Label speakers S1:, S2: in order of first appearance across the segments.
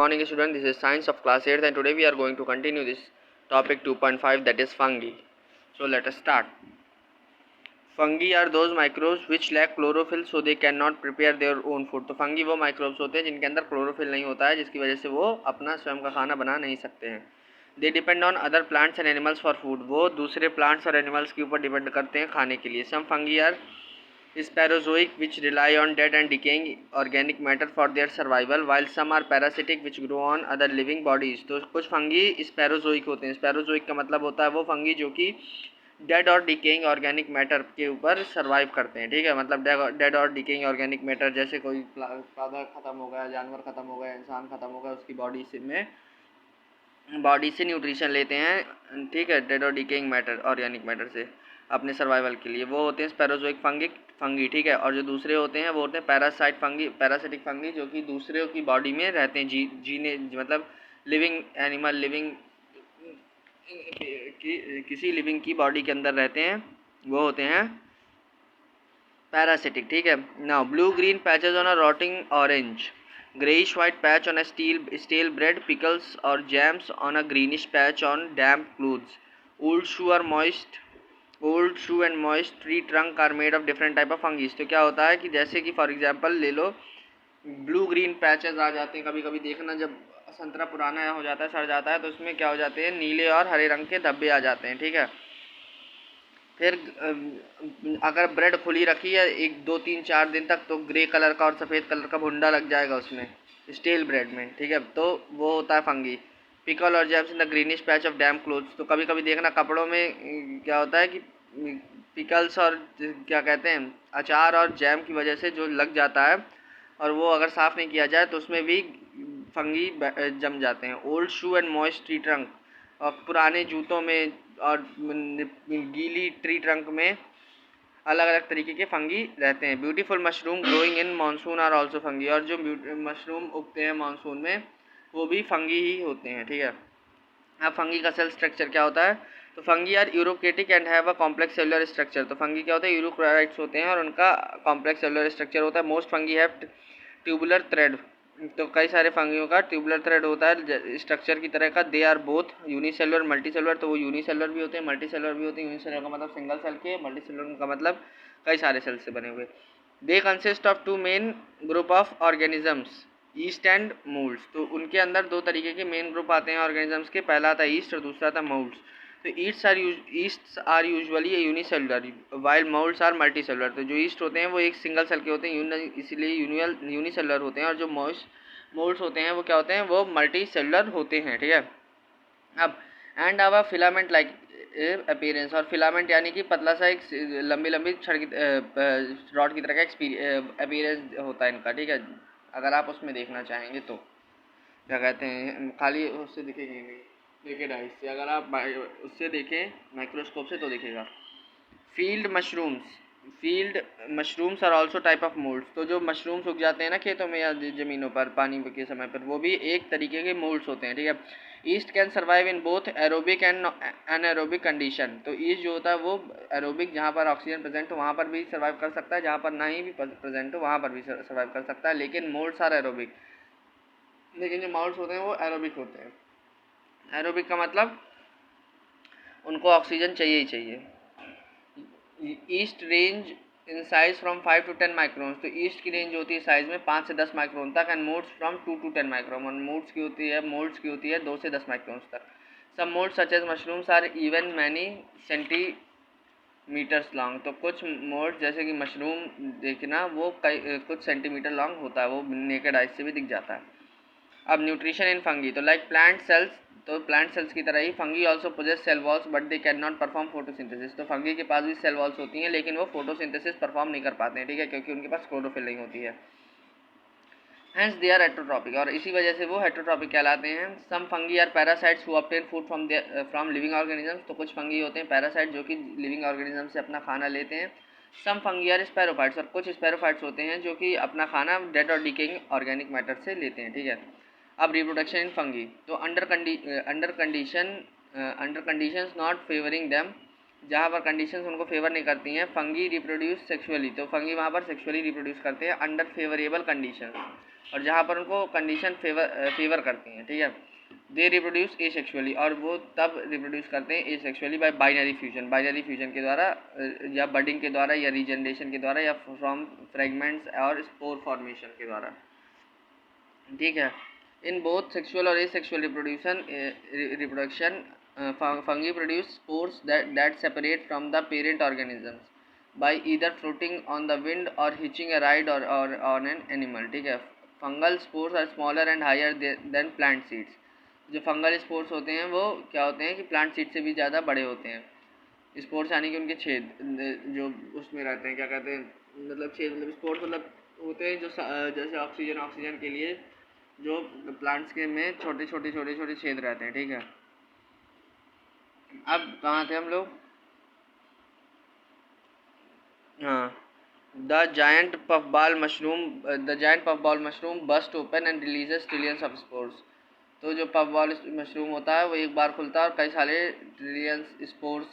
S1: Morning student, this is science of class 8th and today we are going to continue this topic 2.5, that is fungi. So let us start. Fungi are those microbes which lack chlorophyll so they cannot prepare their own food. तो fungi वो microbes होते हैं जिनके अंदर chlorophyll नहीं होता है, जिसकी वजह से वो अपना स्वयं का खाना बना नहीं सकते हैं. They depend on other plants and animals for food. वो दूसरे plants और animals के ऊपर डिपेंड करते हैं खाने के लिए. Some fungi are Sparozoic, which rely on dead and decaying organic matter for their survival, while some are parasitic, which grow on other living bodies. तो कुछ फंगी स्पैरोजोइक होते हैं. स्पैरोजोइक का मतलब होता है वो फंगी जो कि डेड और डिकेइंग ऑर्गेनिक मैटर के ऊपर सर्वाइव करते हैं. ठीक है, मतलब डेड और डिकेइंग ऑर्गेनिक मैटर, जैसे कोई पौधा खत्म हो गया, जानवर खत्म हो गया, इंसान खत्म हो गया, उसकी बॉडी से न्यूट्रिशन लेते हैं. ठीक है, डेड और डिकेइंग मैटर ऑर्गेनिक मैटर से अपने सर्वाइवल के लिए. वो होते हैं स्पैरोजोइक फंगी. ठीक है, और जो दूसरे होते हैं वो होते हैं पैरासिटिक फंगी, जो कि दूसरे की बॉडी में रहते हैं, जीने मतलब लिविंग एनिमल किसी लिविंग की बॉडी के अंदर रहते हैं, वो होते हैं पैरासिटिक. ठीक है. Now blue green patches on a rotting orange, greyish white patch on a stale bread, pickles or jams on a greenish patch on damp clothes. Old shoe and moist tree trunk are made of different type of fungi. तो क्या होता है कि जैसे कि for example ले लो, blue green patches आ जाते हैं. कभी कभी देखना, जब संतरा पुराना हो जाता है, सड़ जाता है, तो उसमें क्या हो जाते हैं, नीले और हरे रंग के धब्बे आ जाते हैं. ठीक है. फिर अगर ब्रेड खुली रखी है 1 2 3 4 दिन तक, तो ग्रे कलर का और सफ़ेद कलर का भुंडा लग जाएगा उसमें, स्टील ब्रेड में. ठीक है, तो वो होता है फंगी. पिकल और jams in the greenish patch of damp clothes. तो कभी कभी देखना कपड़ों में क्या होता है कि पिकल्स और क्या कहते हैं, अचार और जैम की वजह से जो लग जाता है, और वो अगर साफ़ नहीं किया जाए तो उसमें भी फंगी जम जाते हैं. Old shoe and moist tree trunk, और पुराने जूतों में और गीली ट्री ट्रंक में अलग अलग तरीके के फंगी रहते हैं. Beautiful mushroom growing in monsoon are also fungi. और जो मशरूम उगते हैं मानसून में, वो भी फंगी ही होते हैं. ठीक है. अब फंगी का सेल स्ट्रक्चर क्या होता है, तो fungi are eukaryotic and have a complex cellular structure. तो फंगी क्या होता है, यूरोकैरियोट्स होते हैं और उनका कॉम्प्लेक्स सेलुलर स्ट्रक्चर होता है. Most fungi have tubular thread. तो कई सारे फंगियों का ट्यूबुलर थ्रेड होता है स्ट्रक्चर की तरह का. They are both unicellular multicellular. तो वो यूनिसेलुलर भी होते हैं, मल्टीसेलुलर भी होते हैं. यूनिसेलुलर का मतलब सिंगल सेल के, मल्टीसेलुलर का मतलब कई सारे सेल से बने हुए. They consist of 2 main group of organisms, east and moulds. तो उनके अंदर 2 तरीके के मेन ग्रुप आते हैं ऑर्गेनिजम्स के. पहला आता है ईस्ट और दूसरा आता है मोल्ड्स. तो yeast are usually unicellular while moulds are multicellular. तो जो ईस्ट होते हैं वो एक सिंगल सेल के होते हैं, इसीलिए यूनिसेलुलर होते हैं. और जो मोल्ड्स होते हैं वो क्या होते हैं, वो मल्टी सेलुलर होते हैं. ठीक है. अब and our filament like appearance. और फिलामेंट यानी कि पतला सा एक लंबी लंबी छड़ की रॉड की तरह का अपीयरेंस होता है इनका. ठीक है, अगर आप उसमें देखना चाहेंगे तो क्या कहते हैं, खाली उससे दिखेंगे नहीं, नेकेड आइज से. अगर आप उससे देखें माइक्रोस्कोप से तो दिखेगा. Field mushrooms are also type of moulds. तो जो मशरूम्स उग जाते हैं ना खेतों में या ज़मीनों पर पानी के समय पर, वो भी एक तरीके के मोल्ड्स होते हैं. ठीक है. East can survive in both aerobic and anaerobic condition. तो ईस्ट जो होता है वो एरोबिक, जहाँ पर ऑक्सीजन प्रेजेंट हो वहाँ पर भी सर्वाइव कर सकता है, जहाँ पर ना ही भी प्रेजेंट हो वहाँ पर भी सर्वाइव कर सकता है. लेकिन मोल्ड्स आर एरोबिक. लेकिन जो मोल्ड्स होते हैं वो एरोबिक होते हैं. एरोबिक का मतलब उनको ऑक्सीजन चाहिए ही चाहिए. Yeast range in size from 5 to 10 micron. तो ईस्ट की रेंज होती है साइज में 5 से 10 माइक्रोन तक. And moulds from 2 to 10 micron. और मोल्ड्स की होती है 2 से 10 माइक्रोन तक. सब moulds such as mushrooms are even many centimetres long. तो कुछ मोल्ड्स जैसे कि मशरूम देखना वो कुछ सेंटीमीटर लॉन्ग होता है, वो नेकेड आइज से भी दिख जाता है. अब न्यूट्रिशन इन फंगी. तो लाइक प्लांट सेल्स, तो प्लांट सेल्स की तरह ही fungi also possess cell walls but they can not perform photosynthesis. तो फंगी के पास भी सेल वॉल्स होती हैं, लेकिन वो फोटोसिंथेसिस परफॉर्म नहीं कर पाते हैं. ठीक है, क्योंकि उनके पास क्लोरोफिल नहीं होती है. Hence they are heterotrophic. और इसी वजह से वो हेटरोट्रॉपिक कहलाते हैं. Some fungi are parasites who obtain food from living organisms. तो कुछ फंगी होते हैं पैरासाइट जो कि लिविंग ऑर्गेनिज्म से अपना खाना लेते हैं. Some fungi are स्पैरोफाइट्स. और कुछ स्पैरोफाइट्स होते हैं जो कि अपना खाना डेड और डिकेइंग ऑर्गेनिक मैटर से लेते हैं. ठीक है. अब रिप्रोडक्शन इन फंगी. तो under conditions not favouring them, जहाँ पर कंडीशंस उनको फेवर नहीं करती हैं, फंगी रिप्रोड्यूस सेक्सुअली. तो फंगी वहाँ पर सेक्सुअली रिप्रोड्यूस करते हैं अंडर फेवरेबल कंडीशंस. और जहाँ पर उनको कंडीशन फेवर करती हैं, ठीक है। दे रिप्रोड्यूस एसेक्सुअली, और वो तब रिप्रोड्यूस करते हैं एसेक्सुअली बाय बाइनरी फ्यूजन के द्वारा, या बडिंग के द्वारा, या रीजनरेशन के द्वारा, या फ्रॉम फ्रेगमेंट्स और स्पोर फॉर्मेशन के द्वारा, ठीक है। इन बोथ सेक्सुअल और asexual reproduction fungi produce spores that separate from the parent organisms by either floating on the wind or hitching a ride or on an animal, ठीक है। Fungal spores are smaller and higher than plant seeds. जो fungal spores होते हैं वो क्या होते हैं कि प्लांट सीड से भी ज़्यादा बड़े होते हैं। स्पोर्स यानी कि उनके छेद जो उसमें रहते हैं, क्या कहते हैं, मतलब छेद, मतलब स्पोर्स मतलब होते हैं जो जैसे ऑक्सीजन के लिए जो प्लांट्स के में छोटे छेद रहते हैं, ठीक है। अब कहाँ थे हम लोग? हाँ, the giant puffball mushroom bust open and releases trillions of spores. तो जो पफबॉल मशरूम होता है वो एक बार खुलता है और कई सारे ट्रिलियंस स्पोर्स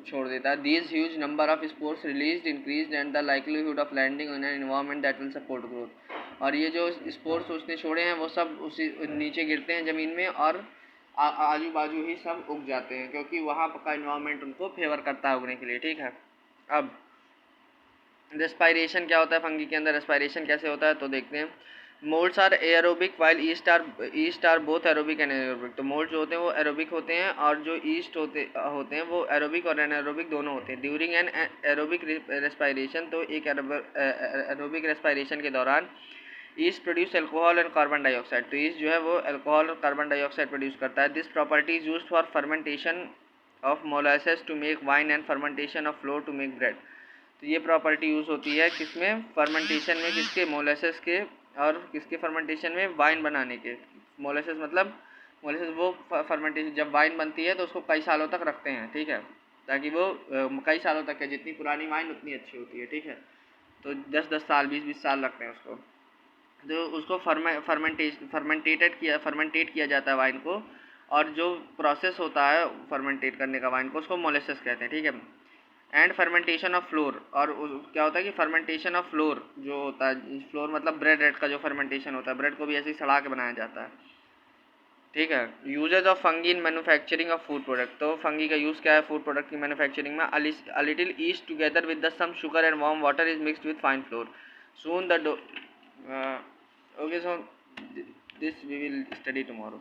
S1: छोड़ देता है। These huge number of spores released increased and the likelihood of landing in an environment that will support growth. और ये जो स्पोर्स उसने छोड़े हैं वो सब उसी नीचे गिरते हैं ज़मीन में, और आजू बाजू ही सब उग जाते हैं, क्योंकि वहाँ का इन्वायरमेंट उनको फेवर करता है उगने के लिए, ठीक है। अब रेस्पायरेशन क्या होता है फंगी के अंदर, रेस्पायरेशन कैसे होता है तो देखते हैं। Moulds are aerobic while yeast are both aerobic and anaerobic. तो मोल्ड्स जो होते हैं वो एरोबिक होते हैं, और जो ईस्ट होते हैं वो एरोबिक और एनारोबिक दोनों होते हैं। ड्यूरिंग एन एरोबिक रेस्पायरेशन, तो एक एरोबिक रेस्पायरेशन के दौरान east produce alcohol and carbon dioxide. तो ईस्ट जो है वो एल्कोहल और कार्बन डाइऑक्साइड प्रोड्यूस करता है। This property is used for fermentation of molasses to make wine and fermentation of flour to make bread. तो ये प्रॉपर्टी यूज़ होती है किसमें, फर्मेंटेशन में, किसके, मोलेसेस के, और किसके फर्मेंटेशन में, वाइन बनाने के। मोलेसेस मतलब मोलेसेस वो फर्मेंटेशन, जब वाइन बनती है तो उसको कई सालों तक रखते हैं, ठीक है, ताकि वो कई सालों तक है, जितनी पुरानी वाइन उतनी अच्छी होती है, ठीक है। तो 10-10 साल 20-20 साल रखते हैं उसको। तो उसको फर्मेंटेट किया जाता है वाइन को, और जो प्रोसेस होता है फर्मेंटेट करने का वाइन को, उसको मोलेसेस कहते हैं, ठीक है। एंड फर्मेंटेशन ऑफ फ्लोर, और क्या होता है कि फर्मेंटेशन ऑफ फ्लोर जो होता है, फ्लोर मतलब ब्रेड का जो फर्मेंटेशन होता है, ब्रेड को भी ऐसे ही सड़ा के बनाया जाता है, ठीक है। Uses of fungi in manufacturing of food product. तो फंगी का यूज़ क्या है फूड प्रोडक्ट की मैन्युफैक्चरिंग में? A little yeast together with the some sugar and warm water is mixed with fine flour, soon the dough. Okay, so this we will study tomorrow.